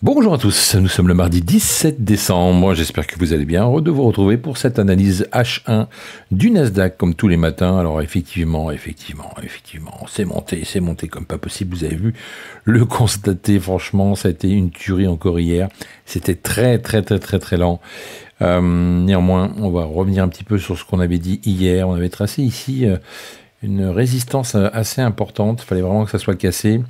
Bonjour à tous, nous sommes le mardi 17 décembre, j'espère que vous allez bien. Heureux de vous retrouver pour cette analyse H1 du Nasdaq comme tous les matins. Alors effectivement, c'est monté comme pas possible, vous avez vu le constater, franchement ça a été une tuerie encore hier, c'était très lent. Néanmoins, on va revenir un petit peu sur ce qu'on avait dit hier, on avait tracé ici une résistance assez importante, il fallait vraiment que ça soit cassé.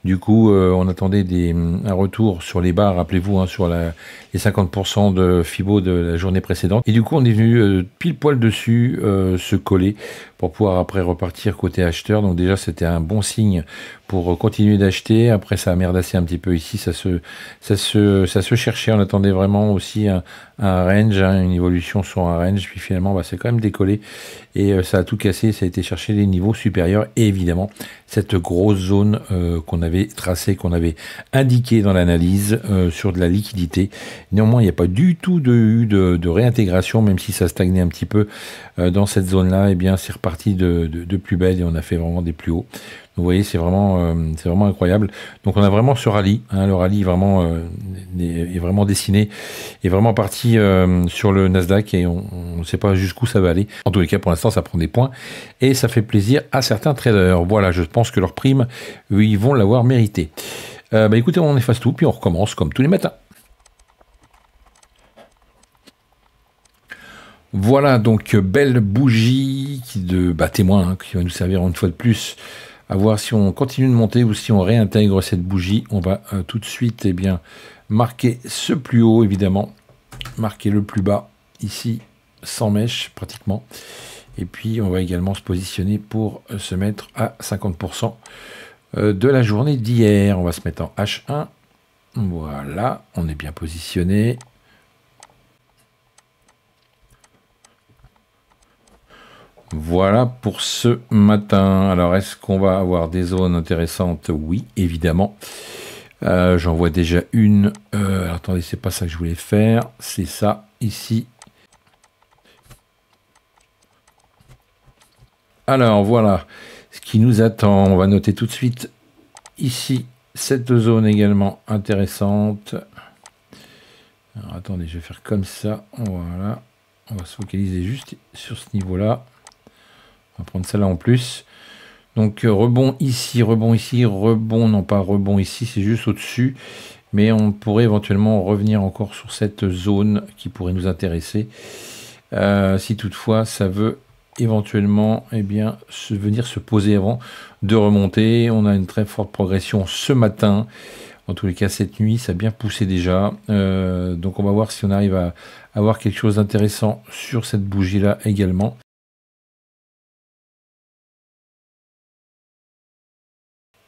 Du coup, on attendait un retour sur les bas, rappelez-vous, sur les 50% de FIBO de la journée précédente. Et du coup, on est venu pile poil dessus se coller pour pouvoir après repartir côté acheteur. Donc déjà, c'était un bon signe pour continuer d'acheter. Après, ça a merdassé un petit peu ici, ça se cherchait. On attendait vraiment aussi un range, une évolution sur un range. Puis finalement, c'est quand même décollé et ça a tout cassé. Ça a été chercher les niveaux supérieurs et évidemment cette grosse zone qu'on avait tracée, qu'on avait indiquée dans l'analyse sur de la liquidité. Néanmoins, il n'y a pas du tout de réintégration, même si ça stagnait un petit peu dans cette zone-là. Eh bien, c'est reparti de plus belle et on a fait vraiment des plus hauts. Donc, vous voyez, c'est vraiment incroyable. Donc, on a vraiment ce rallye. Le rallye vraiment, est vraiment dessiné, est vraiment parti sur le Nasdaq et on ne sait pas jusqu'où ça va aller. En tous les cas, pour l'instant, ça prend des points et ça fait plaisir à certains traders. Voilà, je pense que leur prime, ils vont l'avoir mérité. Écoutez, on efface tout, puis on recommence comme tous les matins. Voilà, donc belle bougie de témoin qui va nous servir une fois de plus à voir si on continue de monter ou si on réintègre cette bougie. On va tout de suite marquer ce plus haut, évidemment, marquer le plus bas, ici, sans mèche pratiquement. Et puis, on va également se positionner pour se mettre à 50% de la journée d'hier. On va se mettre en H1. Voilà, on est bien positionné. Voilà pour ce matin. Alors, est-ce qu'on va avoir des zones intéressantes? Oui, évidemment. J'en vois déjà une. Attendez, c'est pas ça que je voulais faire. C'est ça, ici. Alors, voilà ce qui nous attend. On va noter tout de suite ici cette zone également intéressante. Alors, attendez, je vais faire comme ça. Voilà. On va se focaliser juste sur ce niveau-là. On va prendre celle-là en plus. Donc rebond ici, non pas rebond ici, c'est juste au-dessus. Mais on pourrait éventuellement revenir encore sur cette zone qui pourrait nous intéresser. Si toutefois ça veut éventuellement venir se poser avant de remonter. On a une très forte progression ce matin. En tous les cas, cette nuit, ça a bien poussé déjà. Donc on va voir si on arrive à avoir quelque chose d'intéressant sur cette bougie-là également.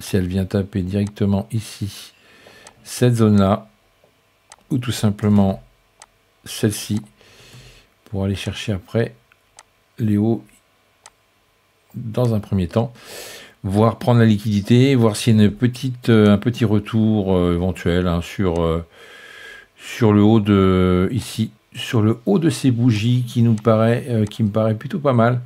Si elle vient taper directement ici, cette zone-là, ou tout simplement celle-ci, pour aller chercher après les hauts dans un premier temps, voir prendre la liquidité, voir s'il y a un petit retour éventuel sur le haut de ici, sur le haut de ces bougies qui me paraît plutôt pas mal.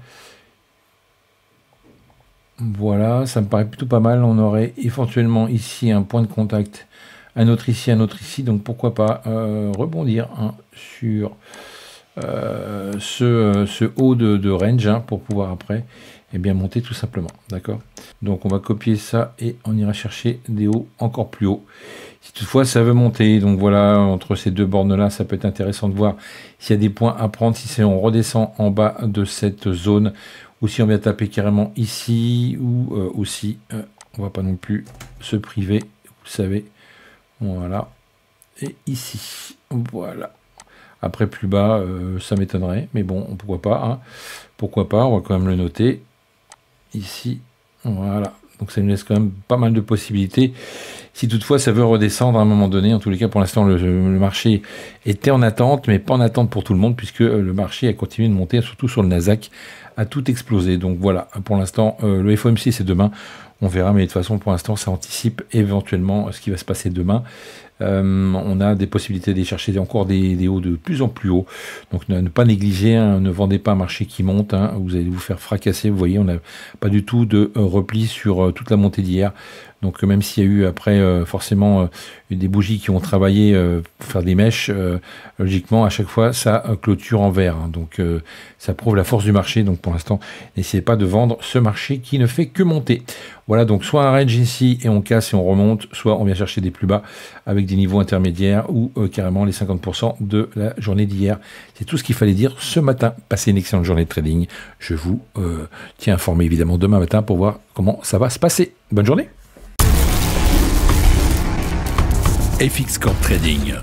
Voilà, ça me paraît plutôt pas mal. On aurait éventuellement ici un point de contact, un autre ici, donc pourquoi pas rebondir sur ce haut de range pour pouvoir après monter tout simplement, d'accord. Donc on va copier ça et on ira chercher des hauts encore plus hauts si toutefois ça veut monter. Donc voilà, entre ces deux bornes là, ça peut être intéressant de voir s'il y a des points à prendre, si on redescend en bas de cette zone ou si on vient taper carrément ici ou aussi on va pas non plus se priver, vous savez. Voilà, et ici, voilà. Après plus bas, ça m'étonnerait, mais bon, pourquoi pas, pourquoi pas, on va quand même le noter. Ici, voilà. Donc ça nous laisse quand même pas mal de possibilités. Si toutefois ça veut redescendre à un moment donné, en tous les cas pour l'instant le marché était en attente, mais pas en attente pour tout le monde, puisque le marché a continué de monter, surtout sur le Nasdaq, a tout explosé. Donc voilà, pour l'instant, le FOMC c'est demain. On verra, mais de toute façon, pour l'instant, ça anticipe éventuellement ce qui va se passer demain. On a des possibilités d'aller chercher encore des hauts de plus en plus hauts. Donc ne pas négliger, ne vendez pas un marché qui monte. Vous allez vous faire fracasser. Vous voyez, on n'a pas du tout de repli sur toute la montée d'hier. Donc même s'il y a eu après forcément des bougies qui ont travaillé pour faire des mèches, logiquement à chaque fois ça clôture en vert. Hein. Donc ça prouve la force du marché. Donc pour l'instant, n'essayez pas de vendre ce marché qui ne fait que monter. Voilà, donc soit un range ici et on casse et on remonte, soit on vient chercher des plus bas avec des niveaux intermédiaires ou carrément les 50% de la journée d'hier. C'est tout ce qu'il fallait dire ce matin. Passez une excellente journée de trading. Je vous tiens informé évidemment demain matin pour voir comment ça va se passer. Bonne journée. FX Corp Trading.